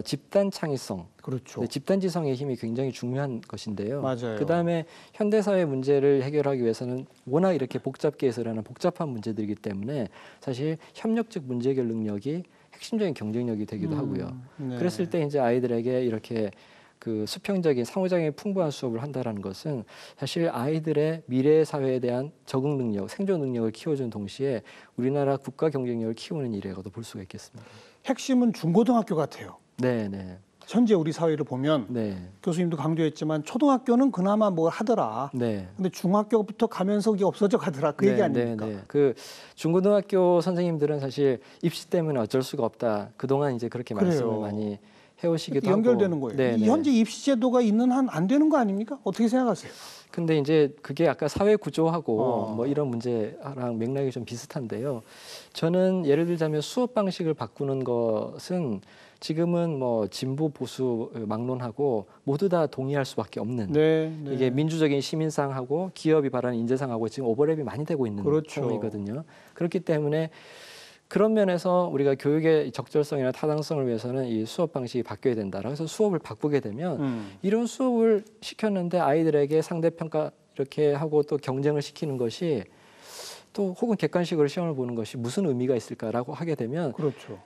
집단 창의성, 그렇죠. 네, 집단지성의 힘이 굉장히 중요한 것인데요. 맞아요. 그다음에 현대사회 문제를 해결하기 위해서는 워낙 이렇게 복잡게 해서라는 복잡한 문제들이기 때문에 사실 협력적 문제 해결 능력이 핵심적인 경쟁력이 되기도 하고요. 네. 그랬을 때 이제 아이들에게 이렇게 그 수평적인 상호작용이 풍부한 수업을 한다는 것은 사실 아이들의 미래 사회에 대한 적응 능력, 생존 능력을 키워주는 동시에 우리나라 국가 경쟁력을 키우는 일이라고도 볼 수가 있겠습니다. 핵심은 중고등학교 같아요. 네, 네. 현재 우리 사회를 보면 네. 교수님도 강조했지만 초등학교는 그나마 뭘 하더라. 네. 근데 중학교부터 가면서 이게 없어져 가더라. 그 얘기 아닙니까? 네. 그 중고등학교 선생님들은 사실 입시 때문에 어쩔 수가 없다. 그동안 이제 그렇게 말씀을 많이 해오시기도 하고. 연결되는 거예요. 네, 네. 현재 입시 제도가 있는 한 안 되는 거 아닙니까? 어떻게 생각하세요? 근데 이제 그게 아까 사회 구조하고 뭐 이런 문제랑 맥락이 좀 비슷한데요. 저는 예를 들자면 수업 방식을 바꾸는 것은 지금은 뭐 진보 보수 막론하고 모두 다 동의할 수밖에 없는 이게 민주적인 시민상하고 기업이 바라는 인재상하고 지금 오버랩이 많이 되고 있는 상황이거든요. 그렇기 때문에 그런 면에서 우리가 교육의 적절성이나 타당성을 위해서는 이 수업 방식이 바뀌어야 된다. 그래서 수업을 바꾸게 되면 이런 수업을 시켰는데 아이들에게 상대평가 이렇게 하고 또 경쟁을 시키는 것이 또 혹은 객관식으로 시험을 보는 것이 무슨 의미가 있을까라고 하게 되면 그렇죠.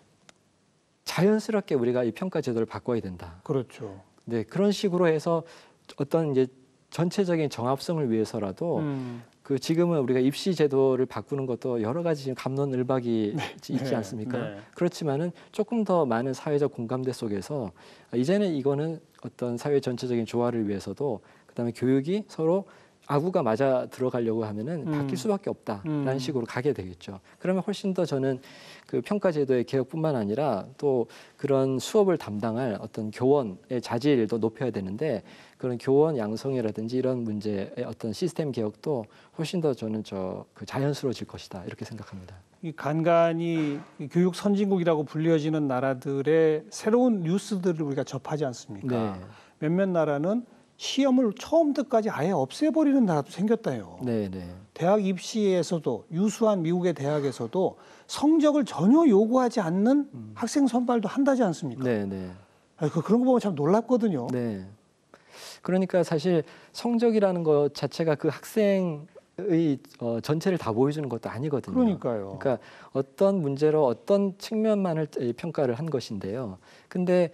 자연스럽게 우리가 이 평가 제도를 바꿔야 된다. 그렇죠. 네, 그런 식으로 해서 어떤 이제 전체적인 정합성을 위해서라도 그 지금은 우리가 입시 제도를 바꾸는 것도 여러 가지 지금 갑론을박이 있지 않습니까? 그렇지만은 조금 더 많은 사회적 공감대 속에서 이제는 이거는 어떤 사회 전체적인 조화를 위해서도 그다음에 교육이 서로 아구가 맞아 들어가려고 하면은 바뀔 수밖에 없다라는 식으로 가게 되겠죠. 그러면 훨씬 더 저는 그 평가 제도의 개혁뿐만 아니라 또 그런 수업을 담당할 어떤 교원의 자질도 높여야 되는데 그런 교원 양성이라든지 이런 문제의 어떤 시스템 개혁도 훨씬 더 저는 그 자연스러워질 것이다 이렇게 생각합니다. 이 간간히 교육 선진국이라고 불려지는 나라들의 새로운 뉴스들을 우리가 접하지 않습니까? 네. 몇몇 나라는 시험을 처음부터까지 아예 없애버리는 나라도 생겼다요. 네. 대학 입시에서도 유수한 미국의 대학에서도 성적을 전혀 요구하지 않는 학생 선발도 한다지 않습니까? 네. 그런 거 보면 참 놀랍거든요. 네. 그러니까 사실 성적이라는 것 자체가 그 학생의 전체를 다 보여주는 것도 아니거든요. 그러니까요. 그러니까 어떤 문제로 어떤 측면만을 평가를 한 것인데요. 근데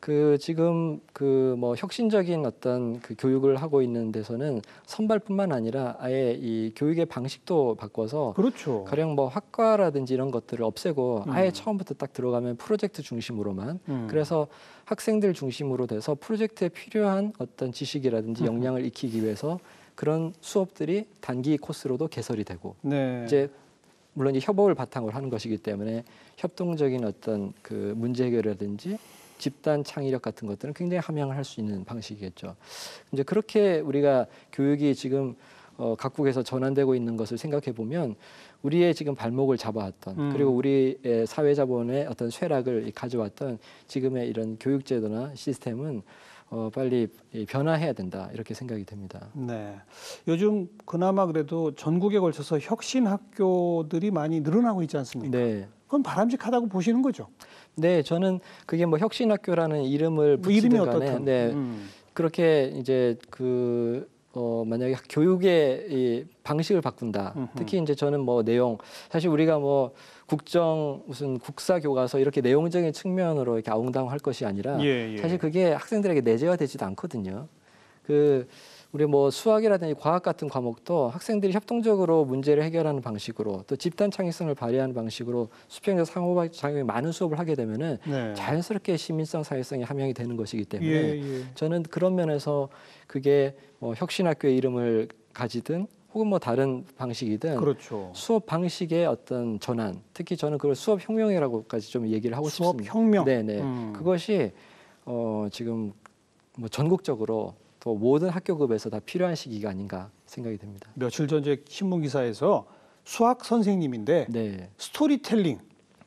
그 지금 그 뭐 혁신적인 어떤 그 교육을 하고 있는 데서는 선발뿐만 아니라 아예 이 교육의 방식도 바꿔서 그렇죠. 가령 뭐 학과라든지 이런 것들을 없애고 아예 처음부터 딱 들어가면 프로젝트 중심으로만 그래서 학생들 중심으로 돼서 프로젝트에 필요한 어떤 지식이라든지 역량을 익히기 위해서 그런 수업들이 단기 코스로도 개설이 되고 이제 물론 이제 협업을 바탕으로 하는 것이기 때문에 협동적인 어떤 그 문제 해결이라든지 집단 창의력 같은 것들은 굉장히 함양을 할 수 있는 방식이겠죠. 이제 그렇게 우리가 교육이 지금 각국에서 전환되고 있는 것을 생각해 보면 우리의 지금 발목을 잡아왔던 그리고 우리의 사회 자본의 어떤 쇠락을 가져왔던 지금의 이런 교육 제도나 시스템은 빨리 변화해야 된다 이렇게 생각이 됩니다. 네. 요즘 그나마 그래도 전국에 걸쳐서 혁신 학교들이 많이 늘어나고 있지 않습니까? 네. 그건 바람직하다고 보시는 거죠? 네, 저는 그게 뭐 혁신학교라는 이름을 뭐 이름이 붙이든 간에 어떻든. 네, 그렇게 이제 만약에 교육의 이 방식을 바꾼다. 특히 이제 저는 뭐 내용 사실 우리가 뭐 국정 무슨 국사 교과서 이렇게 내용적인 측면으로 이렇게 아웅다웅할 것이 아니라 예, 예. 사실 그게 학생들에게 내재화되지도 않거든요. 우리 뭐 수학이라든지 과학 같은 과목도 학생들이 협동적으로 문제를 해결하는 방식으로 또 집단 창의성을 발휘하는 방식으로 수평적 상호작용이 많은 수업을 하게 되면은 네. 자연스럽게 시민성 사회성이 함양이 되는 것이기 때문에 예, 예. 저는 그런 면에서 그게 뭐 혁신학교의 이름을 가지든 혹은 뭐 다른 방식이든 그렇죠. 수업 방식의 어떤 전환, 특히 저는 그걸 수업 혁명이라고까지 좀 얘기를 하고 수업 싶습니다. 혁명. 네네. 그것이 지금 뭐 전국적으로 또 모든 학교급에서 다 필요한 시기가 아닌가 생각이 됩니다. 며칠 전 제 신문 기사에서 수학 선생님인데 네, 스토리텔링,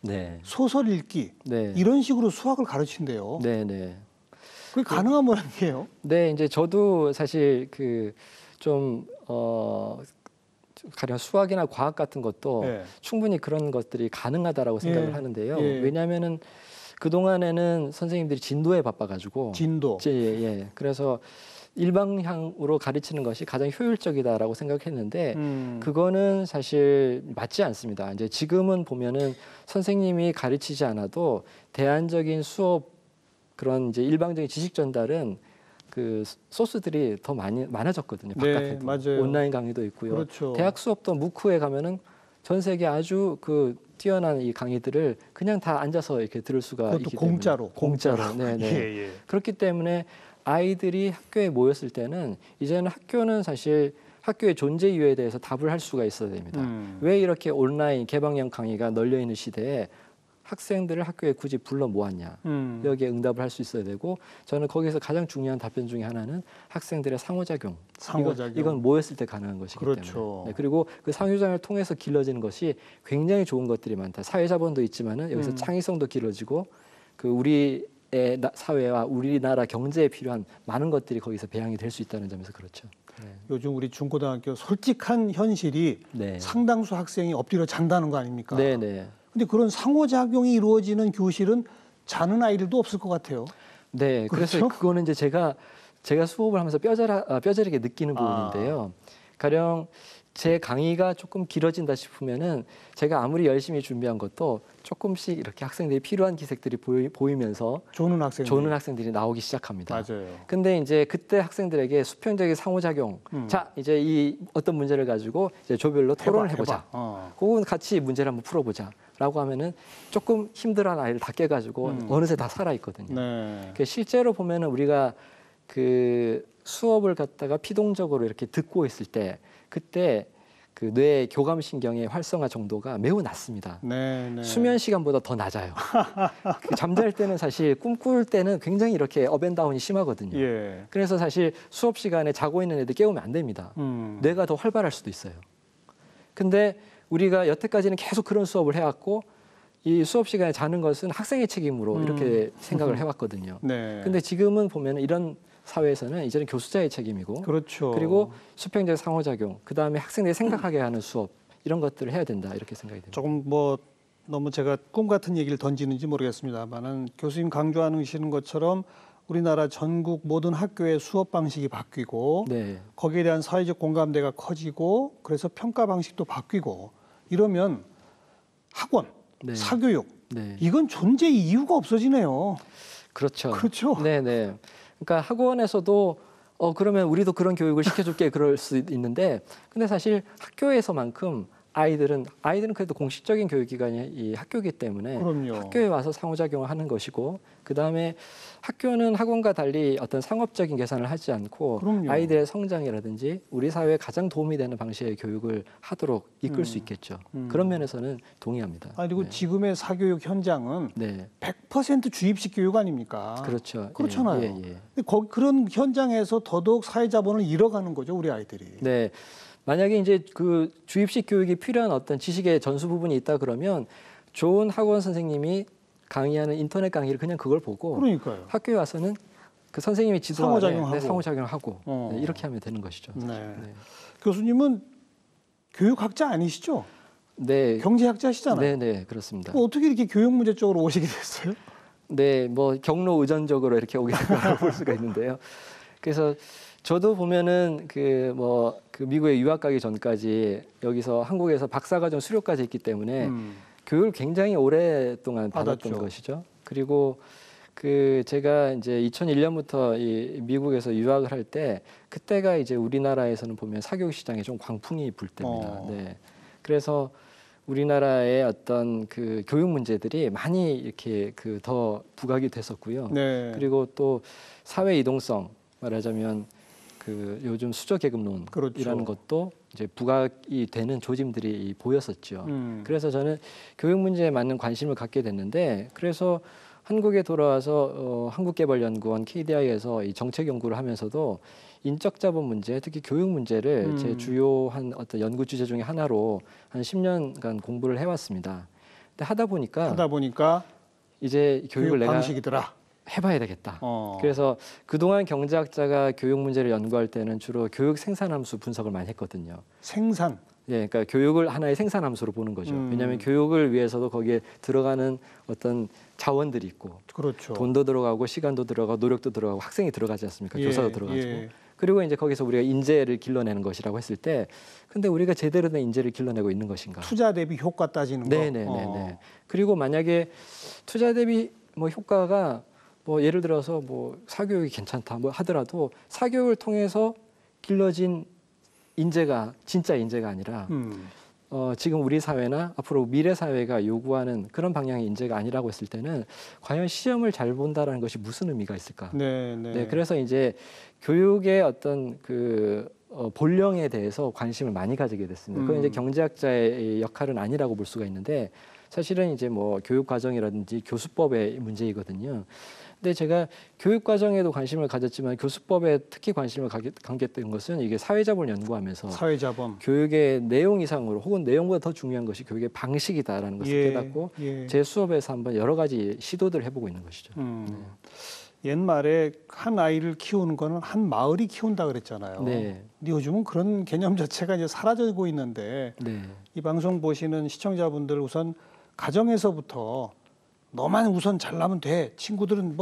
네, 소설 읽기 네, 이런 식으로 수학을 가르친대요. 네, 네. 그게 가능한 모양이에요. 네, 이제 저도 사실 가령 수학이나 과학 같은 것도 예. 충분히 그런 것들이 가능하다라고 생각을 예. 하는데요. 예. 왜냐하면은 그 동안에는 선생님들이 진도에 바빠가지고 진도. 예. 그래서 일방향으로 가르치는 것이 가장 효율적이다라고 생각했는데 그거는 사실 맞지 않습니다. 이제 지금은 보면은 선생님이 가르치지 않아도 대안적인 수업 그런 이제 일방적인 지식 전달은 그 소스들이 더 많아졌거든요. 네, 바깥에도 맞아요. 온라인 강의도 있고요. 그렇죠. 대학 수업도 무크에 가면은 전 세계 아주 뛰어난 이 강의들을 그냥 다 앉아서 이렇게 들을 수가 그것도 있기 공짜로. 때문에 공짜로. 네네. 예, 예. 그렇기 때문에 아이들이 학교에 모였을 때는 이제는 학교는 사실 학교의 존재 이유에 대해서 답을 할 수가 있어야 됩니다. 왜 이렇게 온라인 개방형 강의가 널려 있는 시대에 학생들을 학교에 굳이 불러 모았냐. 여기에 응답을 할 수 있어야 되고 저는 거기서 가장 중요한 답변 중에 하나는 학생들의 상호작용. 이건 모였을 때 가능한 것이기 그렇죠. 때문에. 네, 그리고 그 상호작용을 통해서 길러지는 것이 굉장히 좋은 것들이 많다. 사회자본도 있지만은 여기서 창의성도 길러지고 우리의 사회와 우리나라 경제에 필요한 많은 것들이 거기서 배양이 될 수 있다는 점에서 그렇죠. 네. 요즘 우리 중고등학교 솔직한 현실이 네. 상당수 학생이 엎드려 잔다는 거 아닙니까? 네네. 근데 그런 상호작용이 이루어지는 교실은 자는 아이들도 없을 것 같아요. 네, 그래서 그렇죠? 그거는 이제 제가 수업을 하면서 뼈저리게 느끼는 부분인데요. 가령 제 강의가 조금 길어진다 싶으면은 제가 아무리 열심히 준비한 것도 조금씩 이렇게 학생들이 필요한 기색들이 보이면서 조는 학생들이 나오기 시작합니다. 맞아요. 근데 이제 그때 학생들에게 수평적인 상호작용, 자 이제 이 어떤 문제를 가지고 이제 조별로 토론을 해보자. 그건 같이 문제를 한번 풀어보자.라고 하면은 조금 힘들어하는 아이를 다 깨가지고 어느새 다 살아 있거든요. 네. 실제로 보면은 우리가 수업을 갖다가 피동적으로 이렇게 듣고 있을 때 그때 뇌의 교감신경의 활성화 정도가 매우 낮습니다. 네. 수면 시간보다 더 낮아요. 잠잘 때는 사실 꿈꿀 때는 굉장히 이렇게 업앤다운이 심하거든요. 예. 그래서 사실 수업 시간에 자고 있는 애들 깨우면 안 됩니다. 뇌가 더 활발할 수도 있어요. 근데 우리가 여태까지는 계속 그런 수업을 해왔고 이 수업 시간에 자는 것은 학생의 책임으로 이렇게 생각을 해왔거든요. 네. 근데 지금은 보면 이런 사회에서는 이제는 교수자의 책임이고 그렇죠. 그리고 수평적 상호작용, 그다음에 학생들이 생각하게 하는 수업 이런 것들을 해야 된다 이렇게 생각이 됩니다. 조금 너무 제가 꿈 같은 얘기를 던지는지 모르겠습니다만은 교수님 강조하시는 것처럼 우리나라 전국 모든 학교의 수업 방식이 바뀌고 네. 거기에 대한 사회적 공감대가 커지고 그래서 평가 방식도 바뀌고 이러면 학원, 네. 사교육 네. 이건 존재 이유가 없어지네요. 그렇죠. 그렇죠. 네네. 그러니까 학원에서도 그러면 우리도 그런 교육을 시켜줄게 그럴 수 있는데 근데 사실 학교에서만큼 아이들은 그래도 공식적인 교육기관이 이 학교이기 때문에 그럼요. 학교에 와서 상호작용을 하는 것이고 그다음에 학교는 학원과 달리 어떤 상업적인 계산을 하지 않고 그럼요. 아이들의 성장이라든지 우리 사회에 가장 도움이 되는 방식의 교육을 하도록 이끌 수 있겠죠. 그런 면에서는 동의합니다. 그리고 네. 지금의 사교육 현장은 네. 100% 주입식 교육 아닙니까? 그렇죠. 그렇잖아요. 예. 근데 그런 현장에서 더더욱 사회자본을 잃어가는 거죠, 우리 아이들이. 네. 만약에 이제 주입식 교육이 필요한 어떤 지식의 전수 부분이 있다 그러면 좋은 학원 선생님이 강의하는 인터넷 강의를 그냥 그걸 보고 그러니까요. 학교에 와서는 그 선생님이 지도하에 상호작용하고. 상호작용하고 네, 이렇게 하면 되는 것이죠. 네. 네. 교수님은 교육학자 아니시죠? 네. 경제학자시잖아요. 네, 네, 그렇습니다. 어떻게 이렇게 교육 문제 쪽으로 오시게 됐어요? 네, 뭐 경로 의존적으로 이렇게 오게 된다고 볼 수가 있는데요. 그래서 저도 보면은 그 미국에 유학 가기 전까지 여기서 한국에서 박사과정 수료까지 했기 때문에 교육을 굉장히 오랫동안 받았던 받았죠. 것이죠. 그리고 제가 이제 2001년부터 이 미국에서 유학을 할 때 그때가 이제 우리나라에서는 보면 사교육 시장에 좀 광풍이 불 때입니다. 네. 그래서 우리나라의 어떤 그 교육 문제들이 많이 이렇게 더 부각이 됐었고요. 네. 그리고 또 사회 이동성 말하자면 요즘 수저 계급론이라는 그렇죠. 것도 이제 부각이 되는 조짐들이 보였었죠. 그래서 저는 교육 문제에 맞는 관심을 갖게 됐는데 그래서 한국에 돌아와서 한국개발연구원 KDI에서 이 정책 연구를 하면서도 인적 자본 문제, 특히 교육 문제를 제 주요한 어떤 연구 주제 중에 하나로 한 10년간 공부를 해왔습니다. 근데 하다 보니까 이제 교육을 내가 방식이더라. 해봐야 되겠다. 그래서 그동안 경제학자가 교육 문제를 연구할 때는 주로 교육 생산함수 분석을 많이 했거든요. 생산. 예, 그러니까 교육을 하나의 생산함수로 보는 거죠. 왜냐하면 교육을 위해서도 거기에 들어가는 어떤 자원들이 있고, 그렇죠. 돈도 들어가고 시간도 들어가고 노력도 들어가고 학생이 들어가지 않습니까? 교사도 들어가고. 예. 그리고 이제 거기서 우리가 인재를 길러내는 것이라고 했을 때, 근데 우리가 제대로 된 인재를 길러내고 있는 것인가? 투자 대비 효과 따지는 거. 네네네. 그리고 만약에 투자 대비 효과가 예를 들어서 사교육이 괜찮다 하더라도 사교육을 통해서 길러진 인재가 진짜 인재가 아니라 지금 우리 사회나 앞으로 미래 사회가 요구하는 그런 방향의 인재가 아니라고 했을 때는 과연 시험을 잘 본다라는 것이 무슨 의미가 있을까? 네, 그래서 이제 교육의 어떤 본령에 대해서 관심을 많이 가지게 됐습니다. 그건 이제 경제학자의 역할은 아니라고 볼 수가 있는데 사실은 이제 교육 과정이라든지 교수법의 문제이거든요. 근데 제가 교육 과정에도 관심을 가졌지만 교수법에 특히 관심을 갖게 것은 이게 사회자본을 연구하면서 사회자본. 교육의 내용 이상으로 혹은 내용보다 더 중요한 것이 교육의 방식이다라는 것을 깨닫고 제 수업에서 한번 여러 가지 시도들을 해보고 있는 것이죠. 네. 옛말에 한 아이를 키우는 거는 한 마을이 키운다 그랬잖아요. 네. 근데 요즘은 그런 개념 자체가 이제 사라지고 있는데 네. 이 방송 보시는 시청자분들 우선 가정에서부터 너만 우선 잘나면 돼. 친구들은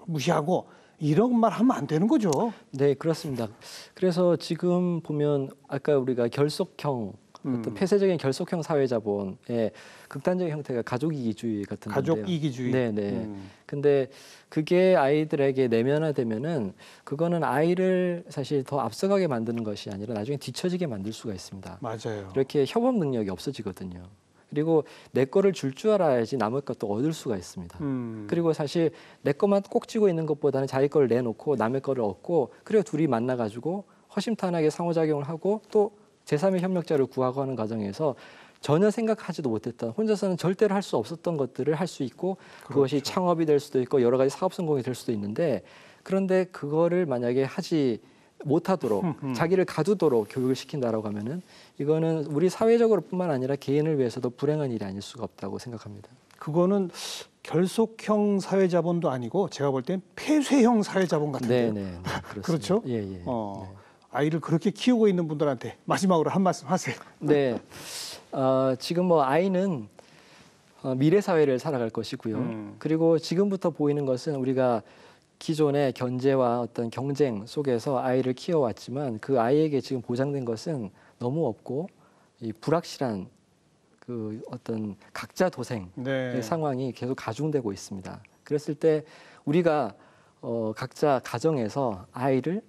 무시하고 이런 말 하면 안 되는 거죠. 네, 그렇습니다. 그래서 지금 보면 아까 우리가 결속형 어떤 폐쇄적인 결속형 사회자본의 극단적인 형태가 가족이기주의 같은 건데요. 가족이기주의. 네. 근데 그게 아이들에게 내면화되면은 그거는 아이를 사실 더 앞서가게 만드는 것이 아니라 나중에 뒤처지게 만들 수가 있습니다. 맞아요. 이렇게 협업 능력이 없어지거든요. 그리고 내 거를 줄 알아야지 남의 것도 얻을 수가 있습니다. 그리고 사실 내 것만 꼭 쥐고 있는 것보다는 자기 거를 내놓고 남의 거를 얻고 그리고 둘이 만나가지고 허심탄회하게 상호작용을 하고 또 제3의 협력자를 구하고 하는 과정에서 전혀 생각하지도 못했던 혼자서는 절대로 할 수 없었던 것들을 할 수 있고 그것이 창업이 될 수도 있고 여러 가지 사업 성공이 될 수도 있는데 그런데 그거를 만약에 하지 못하도록 자기를 가두도록 교육을 시킨다라고 하면은 이거는 우리 사회적으로뿐만 아니라 개인을 위해서도 불행한 일이 아닐 수가 없다고 생각합니다. 그거는 결속형 사회자본도 아니고 제가 볼 땐 폐쇄형 사회자본 같은데요. 네, 그렇습니다. 그렇죠? 예. 아이를 그렇게 키우고 있는 분들한테 마지막으로 한 말씀 하세요. 네, 지금 아이는 미래 사회를 살아갈 것이고요. 그리고 지금부터 보이는 것은 우리가 기존의 견제와 어떤 경쟁 속에서 아이를 키워왔지만 그 아이에게 지금 보장된 것은 너무 없고 이 불확실한 어떤 각자 도생의 상황이 계속 가중되고 있습니다. 그랬을 때 우리가 각자 가정에서 아이를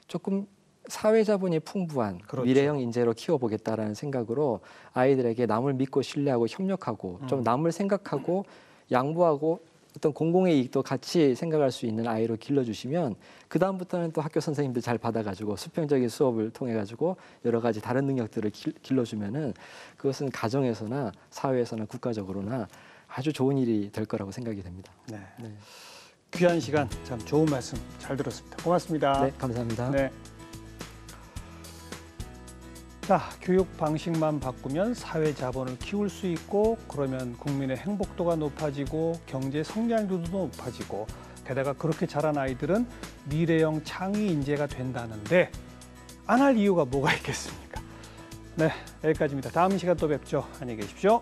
조금 사회자본이 풍부한 미래형 인재로 키워보겠다라는 생각으로 아이들에게 남을 믿고 신뢰하고 협력하고 좀 남을 생각하고 양보하고 어떤 공공의 이익도 같이 생각할 수 있는 아이로 길러주시면 그 다음부터는 또 학교 선생님들 잘 받아가지고 수평적인 수업을 통해가지고 여러 가지 다른 능력들을 길러주면은 그것은 가정에서나 사회에서나 국가적으로나 아주 좋은 일이 될 거라고 생각이 됩니다. 네. 귀한 시간 참 좋은 말씀 잘 들었습니다. 고맙습니다. 네, 감사합니다. 네. 자, 교육 방식만 바꾸면 사회 자본을 키울 수 있고 그러면 국민의 행복도가 높아지고 경제 성장률도 높아지고 게다가 그렇게 자란 아이들은 미래형 창의 인재가 된다는데 안 할 이유가 뭐가 있겠습니까? 네, 여기까지입니다. 다음 시간 또 뵙죠. 안녕히 계십시오.